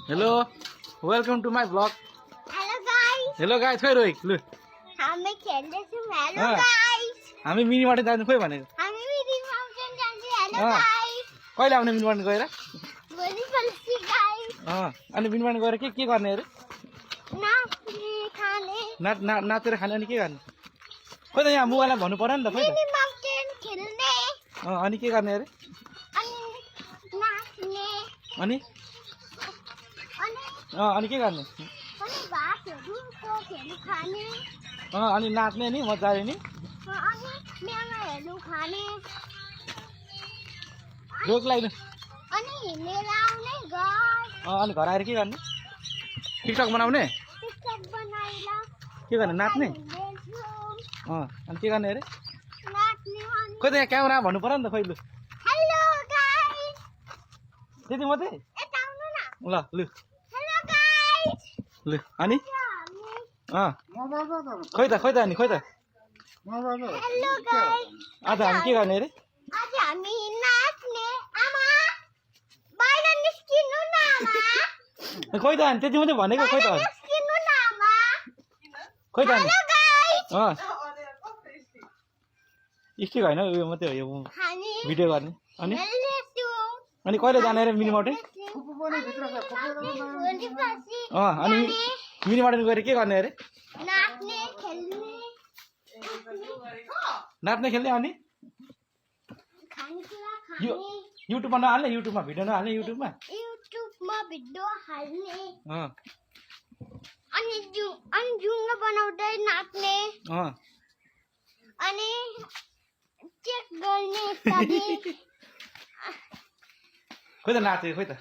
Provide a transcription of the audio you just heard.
Hello, welcome to my vlog. Hello guys. Hello guys, खोइ रोहित लु हामी खेल्दैछौँ. Hello अँ। guys. हामी मिनी मार्केट जानु खोइ भनेको हामी मिनी माउन्टेन जान्छौँ. Hello अँ। guys. कहिले आउने मिनी मार्केट गएर भोलि पर्सि guys. अनि मिनी मार्केट गएर के गर्ने अरे नाच्ने खाने. नाचेर खाने अनि के गर्ने खोइ त यहाँ मोबाइलमा भन्नु पर्यो नि त खोइ त मिनी माउन्टेन खेल्ने. अनि के गर्ने अरे अनि नाच्ने. अनि अनि के गर्ने अनि भातहरू कोकहरू खाने. अनि नाच्ने नि मजाले नि अनि मेलाहरू खाने. रोक लाग्नु अनि हिँडेर आउने घर. अनि घर आएर के गर्ने टिकटक बनाउने टिकटक बनाएर के गर्ने नाच्ने हिँड्दैछौँ. अनि के गर्ने अरे नाच्ने अनि खोइ त यहाँ क्यामेरा भन्नु पर्यो नि त खोइ लु हेलो गाइस. त्यति मात्रै यता आउनु न. ल लु हेलो गाइस. लु अनि हामी खोइ त अनि खोइ त हेलो गाइस. आज हामी के गर्ने अरे आज हामी नाच्ने. आमा बाहिर निस्किनु न आमा. खोइ त अनि त्यति मात्रै भनेको खोइ त बाहिर निस्किनु न आमा. खोइ त अनि हेलो गाइस. स्टिक होइन उयो मात्रै हो यो हामी भिडियो गर्ने अनि खेल्दैछौँ. अनि कहिले जाने अरे मिनी माउन्टेन भोलि पर्सि अनि मिनी माउन्टेन गएर के गर्ने अरे नाच्ने खेल्ने नाच्ने खेल्ने अनि खानेकुरा यो खाने. युट्युबमा नहाल्ने युट्युबमा भिडियो नहाल्ने युट्युबमा युट्युबमा भिडियो हाल्ने. अँ अनि जुङ्गा बनाउँदै नाच्ने. अनि चेक गर्ने इत्यादि. खोइ त नाचेको खोइ त